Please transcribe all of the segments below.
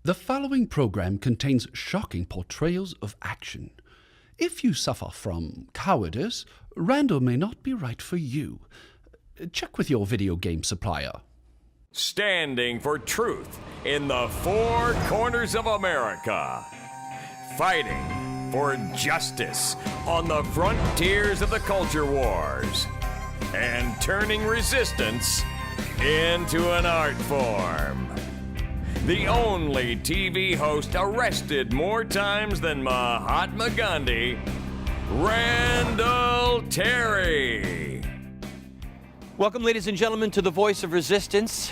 The following program contains shocking portrayals of action. If you suffer from cowardice, Randall may not be right for you. Check with your video game supplier. Standing for truth in the four corners of America. Fighting for justice on the frontiers of the culture wars. And turning resistance into an art form. The only TV host arrested more times than Mahatma Gandhi, Randall Terry. Welcome, ladies and gentlemen, to The Voice of Resistance,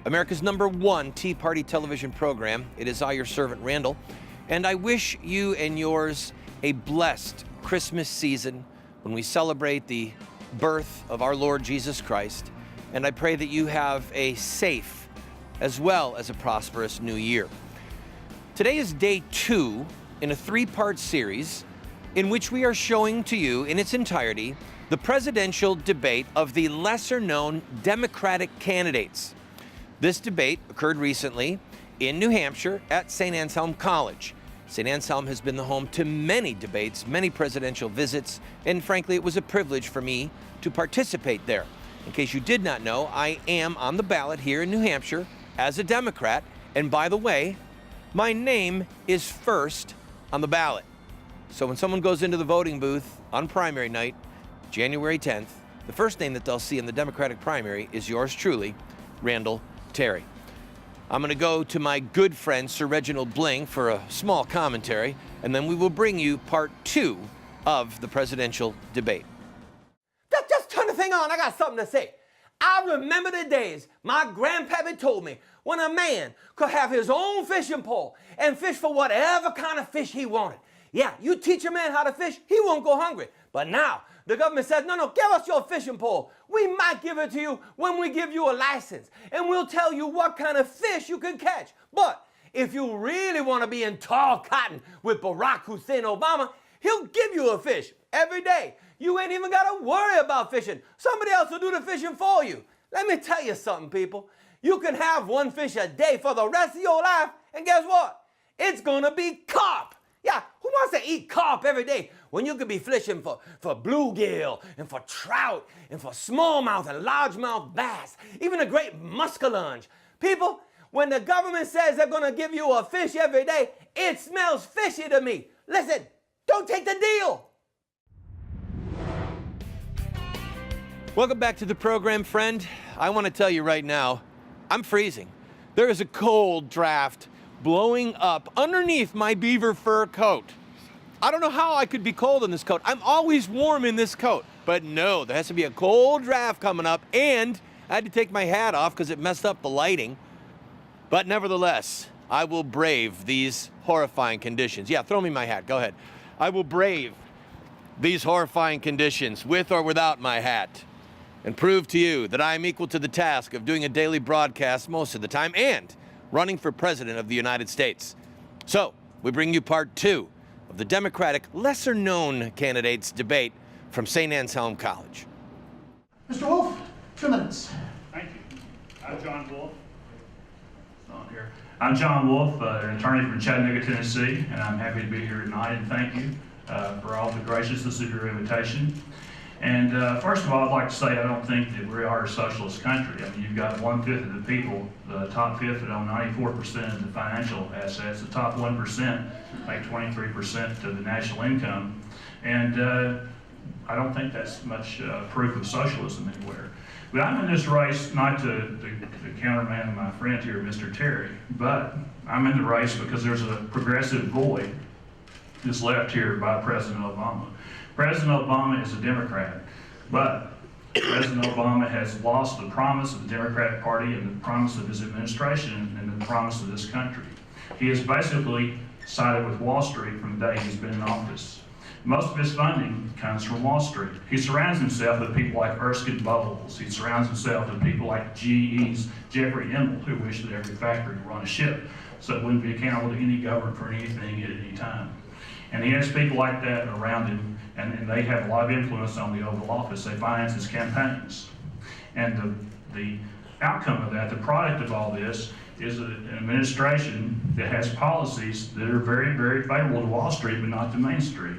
America's #1 Tea Party television program. It is I, your servant, Randall, and I wish you and yours a blessed Christmas season when we celebrate the birth of our Lord Jesus Christ, and I pray that you have a safe as well as a prosperous new year. Today is day 2 in a 3-part series in which we are showing to you in its entirety the presidential debate of the lesser-known Democratic candidates. This debate occurred recently in New Hampshire at St. Anselm College. St. Anselm has been the home to many debates, many presidential visits, and frankly, it was a privilege for me to participate there. In case you did not know, I am on the ballot here in New Hampshire as a Democrat, and by the way, my name is first on the ballot. So when someone goes into the voting booth on primary night, January 10th, the first name that they'll see in the Democratic primary is yours truly, Randall Terry. I'm going to go to my good friend, Sir Reginald Bling, for a small commentary, and then we will bring you part 2 of the presidential debate. Just turn the thing on. I got something to say. I remember the days my grandpappy told me when a man could have his own fishing pole and fish for whatever kind of fish he wanted. Yeah, you teach a man how to fish, he won't go hungry. But now, the government says, no, give us your fishing pole. We might give it to you when we give you a license, and we'll tell you what kind of fish you can catch. But if you really want to be in tall cotton with Barack Hussein Obama, he'll give you a fish every day. You ain't even got to worry about fishing. Somebody else will do the fishing for you. Let me tell you something, people. You can have one fish a day for the rest of your life, and guess what? It's going to be carp. Yeah, who wants to eat carp every day when you could be fishing for bluegill and for trout and for smallmouth and largemouth bass, even a great muskellunge? People, when the government says they're going to give you a fish every day, it smells fishy to me. Listen, don't take the deal. Welcome back to the program, friend. I want to tell you right now, I'm freezing. There is a cold draft blowing up underneath my beaver fur coat. I don't know how I could be cold in this coat. I'm always warm in this coat. But no, there has to be a cold draft coming up, and I had to take my hat off because it messed up the lighting. But nevertheless, I will brave these horrifying conditions. Yeah, throw me my hat. Go ahead. I will brave these horrifying conditions with or without my hat, and prove to you that I am equal to the task of doing a daily broadcast most of the time and running for President of the United States. So, we bring you part 2 of the Democratic lesser-known candidates debate from St. Anselm College. Mr. Wolf, 2 minutes. Thank you. I'm John Wolf. I'm John Wolf, an attorney from Chattanooga, Tennessee, and I'm happy to be here tonight, and thank you for all the graciousness of your invitation. And first of all, I'd like to say I don't think that we are a socialist country. I mean, you've got 1/5 of the people, the top fifth that own 94% of the financial assets. The top 1% make 23% of the national income. And I don't think that's much proof of socialism anywhere. But I'm in this race not to countermand my friend here, Mr. Terry, but I'm in the race because there's a progressive void that's left here by President Obama. President Obama is a Democrat, but President Obama has lost the promise of the Democratic Party and the promise of his administration and the promise of this country. He has basically sided with Wall Street from the day he's been in office. Most of his funding comes from Wall Street. He surrounds himself with people like Erskine Bowles. He surrounds himself with people like GE's Jeffrey Emmel, who wish that every factory would run a ship so it wouldn't be accountable to any government for anything at any time. And he has people like that around him, and they have a lot of influence on the Oval Office. They finance his campaigns. And the outcome of that, the product of all this, is an administration that has policies that are very, very favorable to Wall Street, but not to Main Street.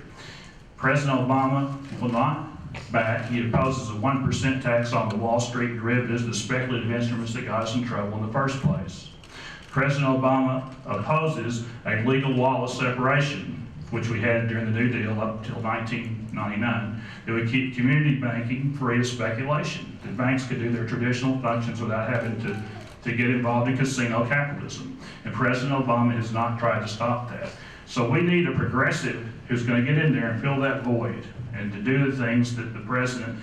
President Obama will not back. He opposes a 1% tax on the Wall Street derivatives, the speculative instruments that got us in trouble in the first place. President Obama opposes a legal wall of separation, which we had during the New Deal up until 1999, that would keep community banking free of speculation, that banks could do their traditional functions without having to get involved in casino capitalism. And President Obama has not tried to stop that. So we need a progressive who's going to get in there and fill that void and to do the things that the president,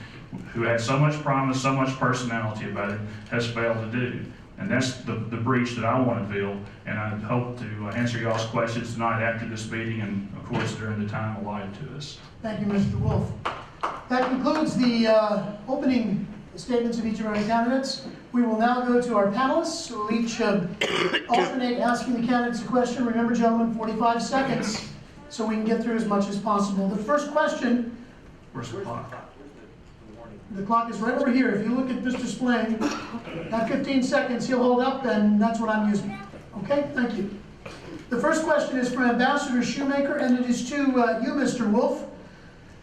who had so much promise, so much personality about it, has failed to do. And that's the breach that I want to fill, and I hope to answer y'all's questions tonight after this meeting and, of course, during the time allotted to us. Thank you, Mr. Wolf. That concludes the opening statements of each of our candidates. We will now go to our panelists, who will each alternate asking the candidates a question. Remember, gentlemen, 45 seconds, so we can get through as much as possible. The first question... Where's the clock? The clock is right over here. If you look at Mr. Splain, that 15 seconds he'll hold up, and that's what I'm using. Okay, thank you. The first question is from Ambassador Shoemaker, and it is to you, Mr. Wolf.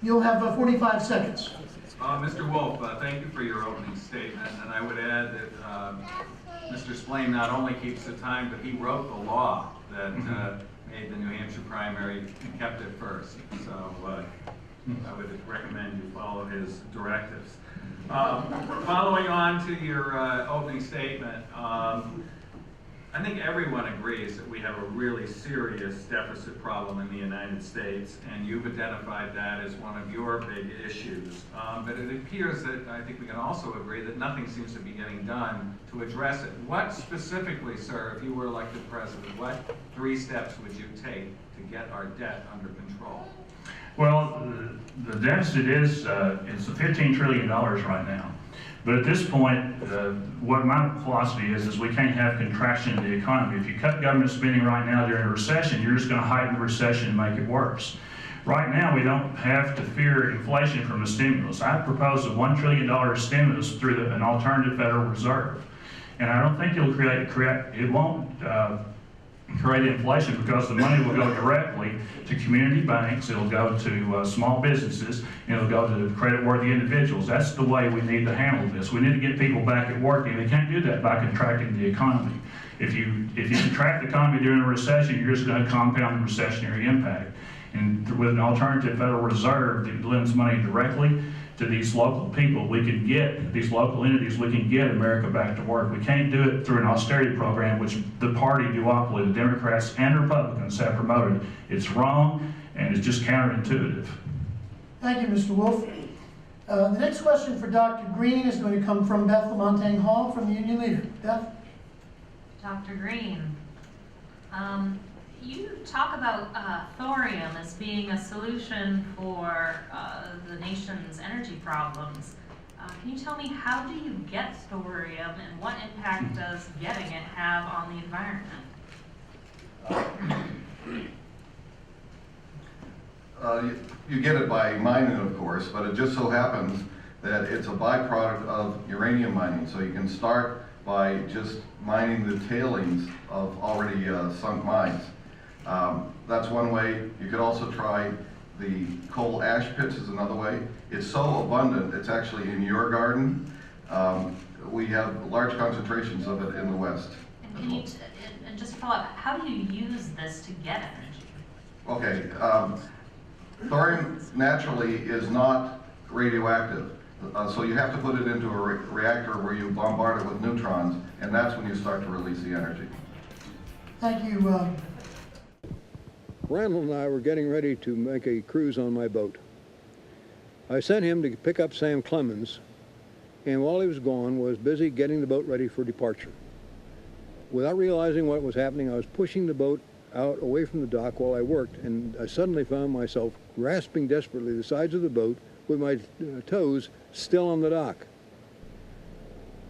You'll have 45 seconds. Mr. Wolf, thank you for your opening statement, and I would add that Mr. Splain not only keeps the time, but he wrote the law that made the New Hampshire primary and kept it first. So I would recommend you follow his directives. Following on to your opening statement, I think everyone agrees that we have a really serious deficit problem in the United States, and you've identified that as one of your big issues. But it appears that I think we can also agree that nothing seems to be getting done to address it. What specifically, sir, if you were elected president, what 3 steps would you take to get our debt under control? Well, the deficit is it's $15 trillion right now. But at this point, what my philosophy is we can't have contraction in the economy. If you cut government spending right now during a recession, you're just going to heighten the recession and make it worse. Right now, we don't have to fear inflation from a stimulus. I propose a $1 trillion stimulus through an alternative Federal Reserve. And I don't think it'll it won't create inflation, because the money will go directly to community banks, it'll go to small businesses, and it'll go to credit-worthy individuals. That's the way we need to handle this. We need to get people back at work, and they can't do that by contracting the economy. If you contract the economy during a recession, you're just going to compound the recessionary impact. And with an alternative Federal Reserve that lends money directly to these local people, we can get these local entities, we can get America back to work. We can't do it through an austerity program, which the party duopoly, the Democrats and Republicans, have promoted. It's wrong, and it's just counterintuitive. Thank you, Mr. Wolf. The next question for Dr. Green is going to come from Beth Lamontagne Hall from the Union Leader. Beth? Dr. Green, you talk about thorium as being a solution for the nation's energy problems. Can you tell me, how do you get thorium, and what impact does getting it have on the environment? You get it by mining, of course, but it just so happens that it's a byproduct of uranium mining. So you can start by just mining the tailings of already sunk mines. That's one way. You could also try the coal ash pits is another way. It's so abundant, it's actually in your garden. We have large concentrations of it in the West. And can you, and just to follow up, how do you use this to get energy? Okay, thorium naturally is not radioactive. So you have to put it into a reactor where you bombard it with neutrons, and that's when you start to release the energy. Thank you. Randall and I were getting ready to make a cruise on my boat. I sent him to pick up Sam Clemens, and while he was gone, was busy getting the boat ready for departure. Without realizing what was happening, I was pushing the boat out away from the dock while I worked, and I suddenly found myself grasping desperately the sides of the boat with my toes still on the dock.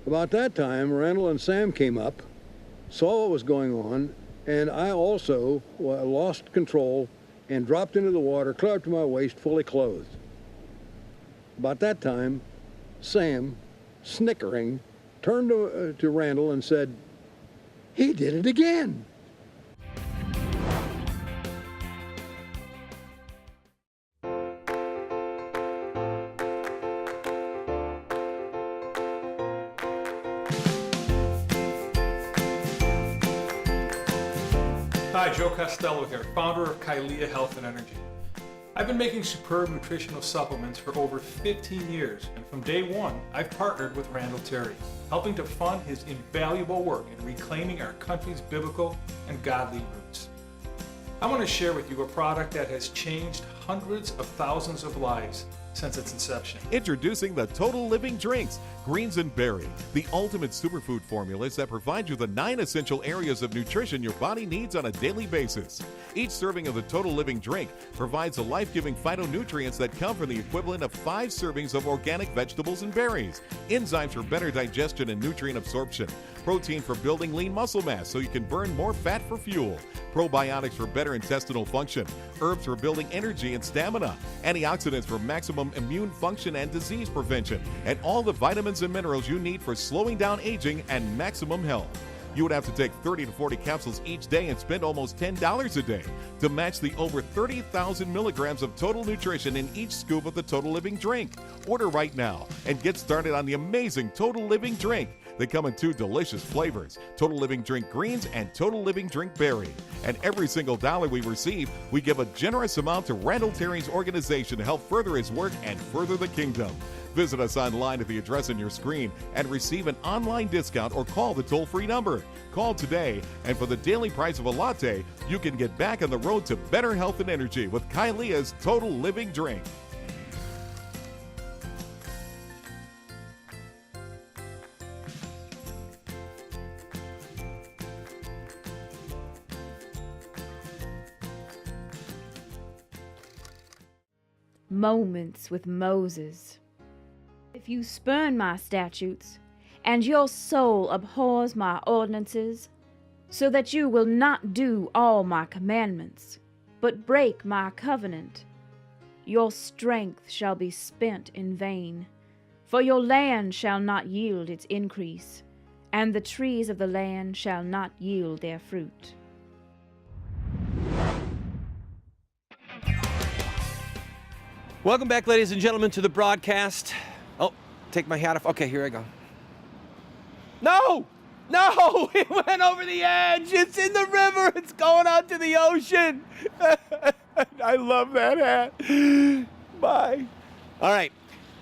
About that time, Randall and Sam came up, saw what was going on, and I also lost control and dropped into the water, clear up to my waist, fully clothed. About that time, Sam, snickering, turned to Randall and said, He did it again. Hi, Joe Costello here, founder of Kylea Health and Energy. I've been making superb nutritional supplements for over 15 years, and from day one, I've partnered with Randall Terry, helping to fund his invaluable work in reclaiming our country's biblical and godly roots. I want to share with you a product that has changed hundreds of thousands of lives since its inception. Introducing the Total Living Drinks, Greens and Berry, the ultimate superfood formulas that provide you the 9 essential areas of nutrition your body needs on a daily basis. Each serving of the Total Living Drink provides the life-giving phytonutrients that come from the equivalent of 5 servings of organic vegetables and berries, enzymes for better digestion and nutrient absorption, protein for building lean muscle mass so you can burn more fat for fuel, probiotics for better intestinal function, herbs for building energy and stamina, antioxidants for maximum immune function and disease prevention, and all the vitamins and minerals you need for slowing down aging and maximum health. You would have to take 30 to 40 capsules each day and spend almost $10 a day to match the over 30,000 milligrams of total nutrition in each scoop of the Total Living Drink. Order right now and get started on the amazing Total Living Drink. They come in 2 delicious flavors, Total Living Drink Greens and Total Living Drink Berry. And every single dollar we receive, we give a generous amount to Randall Terry's organization to help further his work and further the kingdom. Visit us online at the address on your screen and receive an online discount or call the toll-free number. Call today, and for the daily price of a latte, you can get back on the road to better health and energy with Kylea's Total Living Drink. Moments with Moses. If you spurn my statutes, and your soul abhors my ordinances, so that you will not do all my commandments, but break my covenant, your strength shall be spent in vain, for your land shall not yield its increase, and the trees of the land shall not yield their fruit. Welcome back, ladies and gentlemen, to the broadcast. Oh, take my hat off. Okay, here I go. No! No! It went over the edge. It's in the river. It's going out to the ocean. I love that hat. Bye. All right,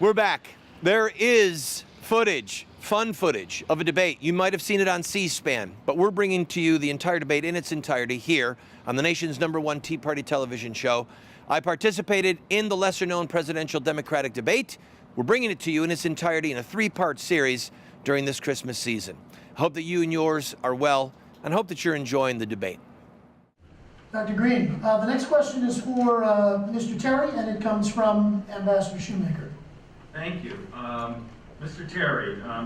we're back. There is footage, fun footage of a debate. You might have seen it on C-SPAN, but we're bringing to you the entire debate in its entirety here on the nation's #1 Tea Party television show. I participated in the lesser-known presidential Democratic debate. We're bringing it to you in its entirety in a 3-part series during this Christmas season. I hope that you and yours are well, and hope that you're enjoying the debate. Dr. Green, the next question is for Mr. Terry, and it comes from Ambassador Shoemaker. Thank you. Mr. Terry, I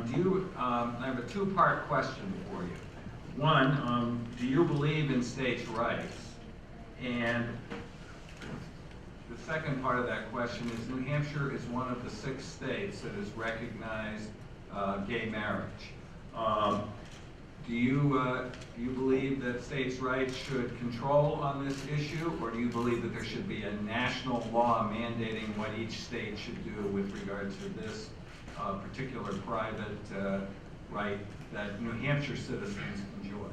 have a 2-part question for you. One, do you believe in states' rights? And the second part of that question is New Hampshire is one of the 6 states that has recognized gay marriage. Do you believe that states' rights should control on this issue, or do you believe that there should be a national law mandating what each state should do with regard to this particular private right that New Hampshire citizens enjoy?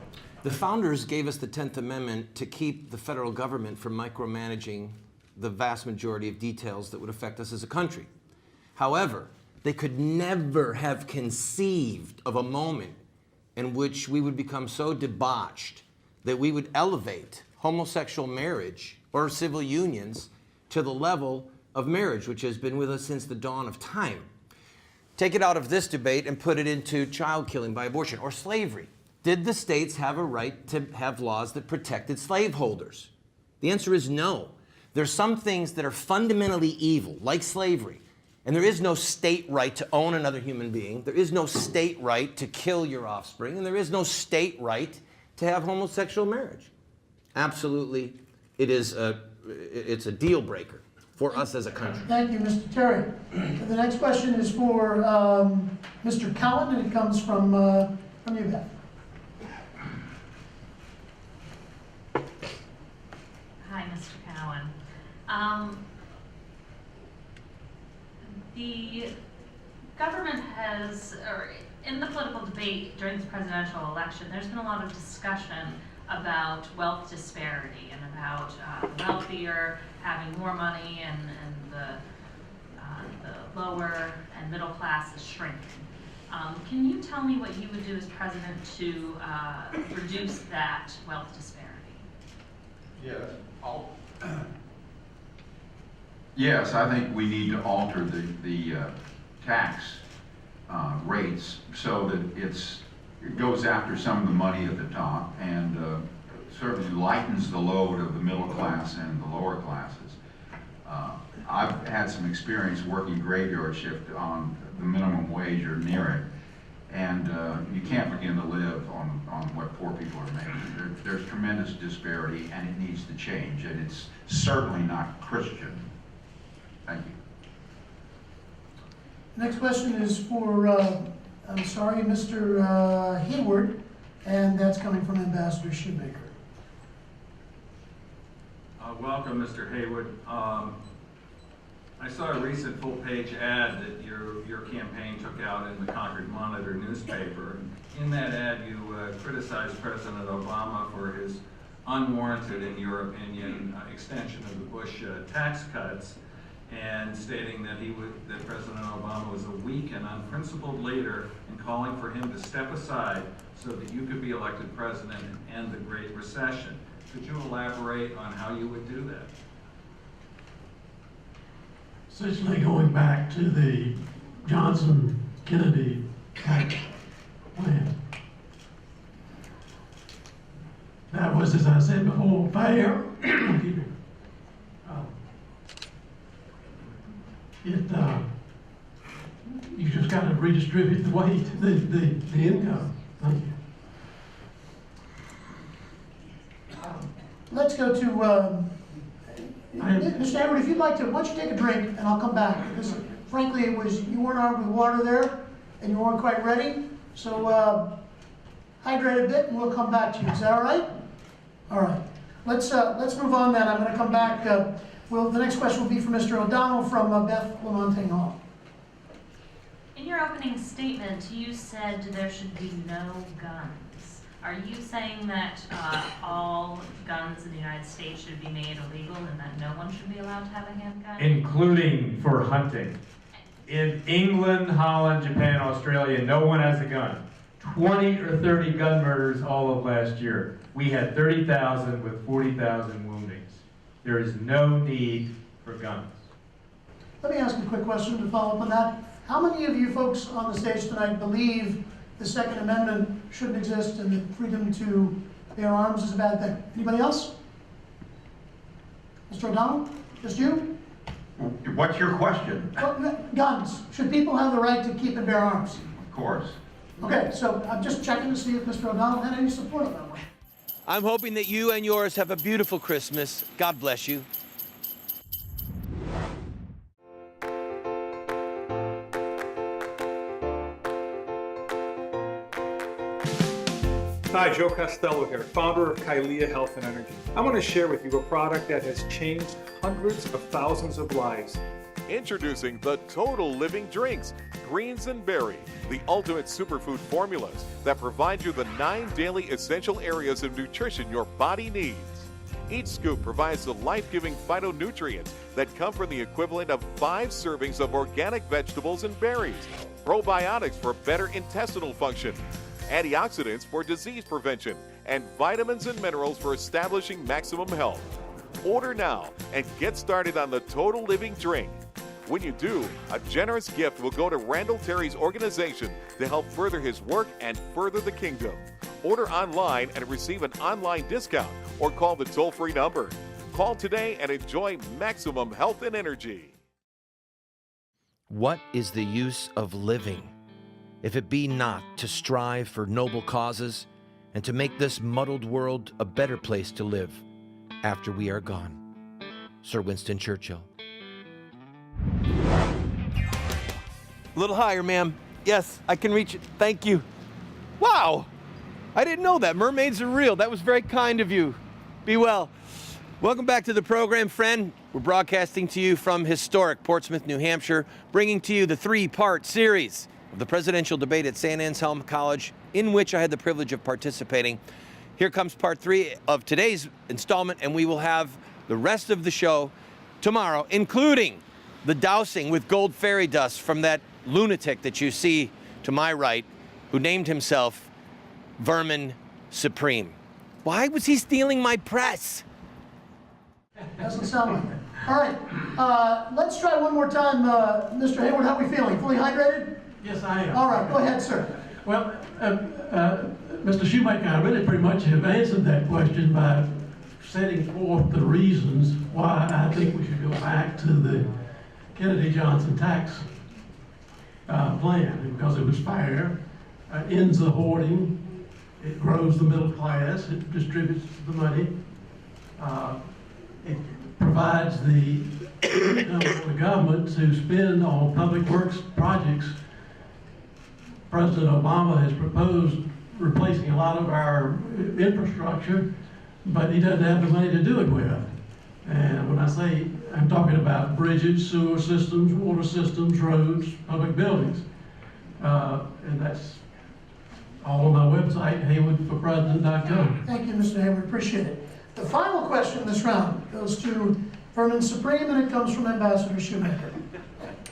The founders gave us the 10th Amendment to keep the federal government from micromanaging the vast majority of details that would affect us as a country. However, they could never have conceived of a moment in which we would become so debauched that we would elevate homosexual marriage or civil unions to the level of marriage, which has been with us since the dawn of time. Take it out of this debate and put it into child killing by abortion or slavery. Did the states have a right to have laws that protected slaveholders? The answer is no. There's some things that are fundamentally evil, like slavery, and there is no state right to own another human being. There is no state right to kill your offspring, and there is no state right to have homosexual marriage. Absolutely, it's a deal breaker for us as a country. Thank you, Mr. Terry. The next question is for Mr. Cowan, and it comes from you, Beth. Hi, Mr. Cowan. The government has, or in the political debate during this presidential election, there's been a lot of discussion about wealth disparity and about the wealthier having more money and the lower and middle class is shrinking. Can you tell me what you would do as president to reduce that wealth disparity? Yes, yes, I think we need to alter the tax rates so that it goes after some of the money at the top and certainly lightens the load of the middle class and the lower classes. I've had some experience working graveyard shift on the minimum wage or near it, and you can't begin to live on what poor people are making. There's tremendous disparity, and it needs to change, and it's certainly not Christian. Thank you. Next question is for, Mr. Hayward, and that's coming from Ambassador Shoemaker. Welcome, Mr. Haywood. I saw a recent full-page ad that your campaign took out in the Concord Monitor newspaper. In that ad, you criticized President Obama for his unwarranted, in your opinion, extension of the Bush tax cuts, and stating that that President Obama was a weak and unprincipled leader, and calling for him to step aside so that you could be elected president and end the Great Recession. Could you elaborate on how you would do that? Essentially going back to the Johnson-Kennedy tax plan. That was, as I said before, fair. You just got to redistribute the weight, the income. Thank you. Let's go to, Mr. Hayward, if you'd like to, why don't you take a drink and I'll come back. Because frankly, you weren't armed with water there and you weren't quite ready. So hydrate a bit and we'll come back to you. Is that all right? All right. Let's move on then. I'm going to come back. The next question will be for Mr. O'Donnell from Beth Lamontagne Hall. In your opening statement, you said there should be no guns. Are you saying that all guns in the United States should be made illegal and that no one should be allowed to have a handgun? Including for hunting. In England, Holland, Japan, Australia, no one has a gun. 20 or 30 gun murders all of last year. We had 30,000 with 40,000 woundings. There is no need for guns. Let me ask a quick question to follow up on that. How many of you folks on the stage tonight believe the Second Amendment shouldn't exist and that freedom to bear arms is a bad thing? Anybody else? Mr. O'Donnell? Just you? What's your question? Guns. Should people have the right to keep and bear arms? Of course. Okay, so I'm just checking to see if Mr. O'Donnell had any support on that one. I'm hoping that you and yours have a beautiful Christmas. God bless you. Hi, Joe Costello here, founder of Kailea Health and Energy. I want to share with you a product that has changed hundreds of thousands of lives. Introducing the Total Living Drinks, Greens and Berry, the ultimate superfood formulas that provide you the 9 daily essential areas of nutrition your body needs. Each scoop provides the life-giving phytonutrients that come from the equivalent of 5 servings of organic vegetables and berries, probiotics for better intestinal function, antioxidants for disease prevention, and vitamins and minerals for establishing maximum health. Order now and get started on the Total Living Drink. When you do, a generous gift will go to Randall Terry's organization to help further his work and further the kingdom. Order online and receive an online discount or call the toll-free number. Call today and enjoy maximum health and energy. What is the use of living, if it be not to strive for noble causes and to make this muddled world a better place to live after we are gone? Sir Winston Churchill. A little higher, ma'am. Yes, I can reach it. Thank you. Wow! I didn't know that. Mermaids are real. That was very kind of you. Be well. Welcome back to the program, friend. We're broadcasting to you from historic Portsmouth, New Hampshire, bringing to you the three-part series of the presidential debate at St. Anselm College, in which I had the privilege of participating. Here comes part 3 of today's installment, and we will have the rest of the show tomorrow, including the dousing with gold fairy dust from that lunatic that you see to my right, who named himself Vermin Supreme. Why was he stealing my press? Doesn't sound like it. All right, let's try one more time. Mr. Hayward, how are we feeling? Fully hydrated? Yes, I am. All right, go ahead, sir. Well, Mr. Shoemaker, I really pretty much have answered that question by setting forth the reasons why I think we should go back to the Kennedy-Johnson tax plan, because it was fair, ends the hoarding, it grows the middle class, it distributes the money, it provides the income for the government to spend on public works projects. President Obama has proposed replacing a lot of our infrastructure, but he doesn't have the money to do it with. And when I say, I'm talking about bridges, sewer systems, water systems, roads, public buildings. And that's all on my website, haywoodforpresident.com. Thank you, Mr. Hayward, appreciate it. The final question this round goes to Vermin Supreme, and it comes from Ambassador Shoemaker.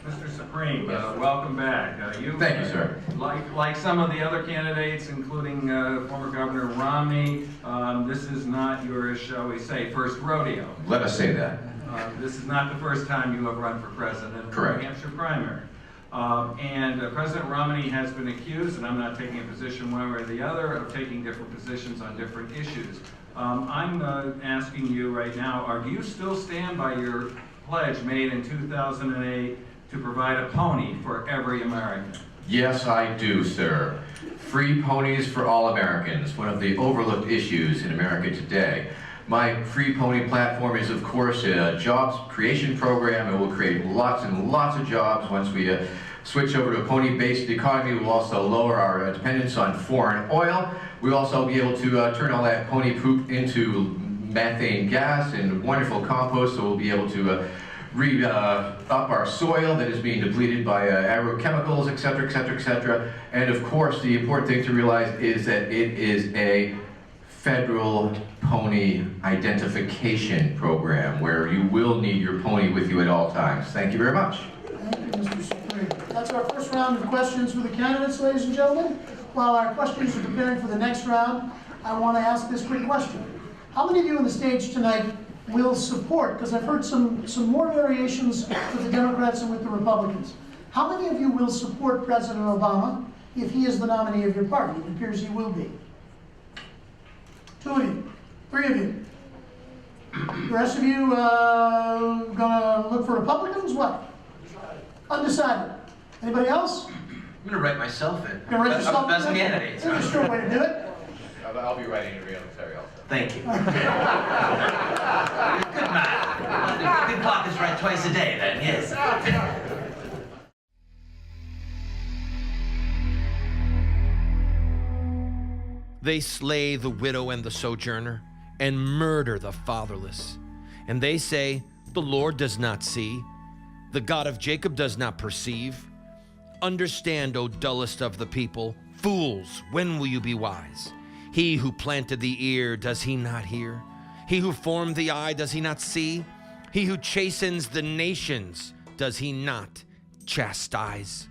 Mr. Supreme, welcome back. Thank you, sir. Like some of the other candidates, including former Governor Romney, this is not your, shall we say, first rodeo. Let us say that. This is not the first time you have run for president. Correct. In the New Hampshire primary. President Romney has been accused, and I'm not taking a position one way or the other, of taking different positions on different issues. I'm asking you right now, do you still stand by your pledge made in 2008 to provide a pony for every American? Yes, I do, sir. Free ponies for all Americans, one of the overlooked issues in America today. My Free Pony platform is, of course, a jobs creation program. It will create lots and lots of jobs once we switch over to a pony-based economy. We'll also lower our dependence on foreign oil. We'll also be able to turn all that pony poop into methane gas and wonderful compost, so we'll be able to up our soil that is being depleted by agrochemicals, et cetera, et cetera, et cetera. And of course, the important thing to realize is that it is a federal pony identification program where you will need your pony with you at all times. Thank you very much. Thank you, Mr. Supreme. That's our first round of questions for the candidates, ladies and gentlemen. While our questions are preparing for the next round, I want to ask this quick question. How many of you on the stage tonight will support, because I've heard some more variations with the Democrats and with the Republicans. How many of you will support President Obama if he is the nominee of your party? It appears he will be. 2 of you, 3 of you. The rest of you gonna look for Republicans? What? Undecided. Anybody else? I'm gonna write myself in. Gonna write yourself Best in? candidate. That's a short way to do it. I'll be writing a real Terry also. Thank you. Good man. Good clock is right twice a day then, yes. They slay the widow and the sojourner, and murder the fatherless. And they say, the Lord does not see, the God of Jacob does not perceive. Understand, O dullest of the people, fools, when will you be wise? He who planted the ear, does he not hear? He who formed the eye, does he not see? He who chastens the nations, does he not chastise?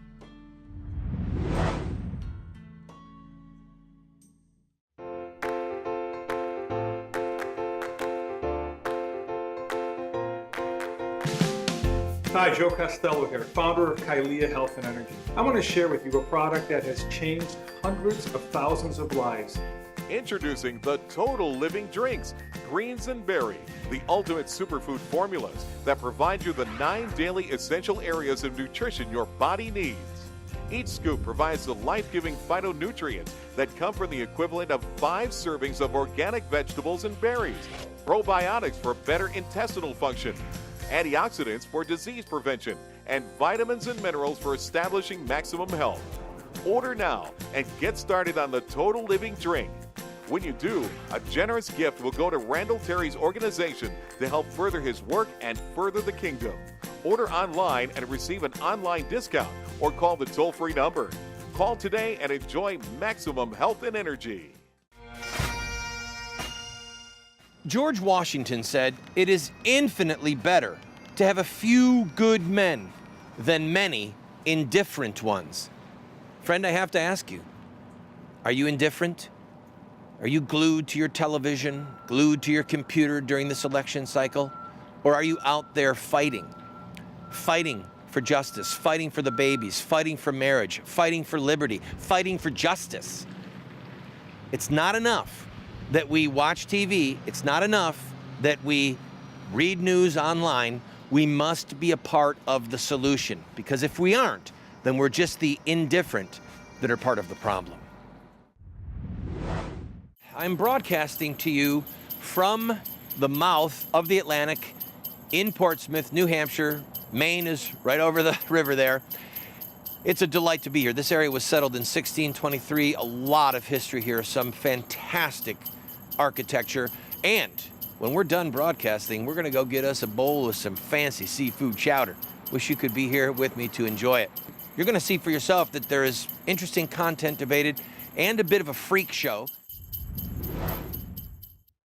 Hi, Joe Costello here, founder of Kailea Health and Energy. I want to share with you a product that has changed hundreds of thousands of lives. Introducing the Total Living Drinks, Greens and Berry, the ultimate superfood formulas that provide you the 9 daily essential areas of nutrition your body needs. Each scoop provides the life-giving phytonutrients that come from the equivalent of 5 servings of organic vegetables and berries, probiotics for better intestinal function, antioxidants for disease prevention, and vitamins and minerals for establishing maximum health. Order now and get started on the Total Living Drink. When you do, a generous gift will go to Randall Terry's organization to help further his work and further the kingdom. Order online and receive an online discount or call the toll-free number. Call today and enjoy maximum health and energy. George Washington said, "It is infinitely better to have a few good men than many indifferent ones." Friend, I have to ask you, are you indifferent? Are you glued to your television, glued to your computer during this election cycle? Or are you out there fighting? Fighting for justice, fighting for the babies, fighting for marriage, fighting for liberty, fighting for justice. It's not enough that we watch TV. It's not enough that we read news online. We must be a part of the solution, because if we aren't, then we're just the indifferent that are part of the problem. I'm broadcasting to you from the mouth of the Atlantic in Portsmouth, New Hampshire. Maine is right over the river there. It's a delight to be here. This area was settled in 1623. A lot of history here, some fantastic architecture. And when we're done broadcasting, we're going to go get us a bowl of some fancy seafood chowder. Wish you could be here with me to enjoy it. You're going to see for yourself that there is interesting content debated and a bit of a freak show.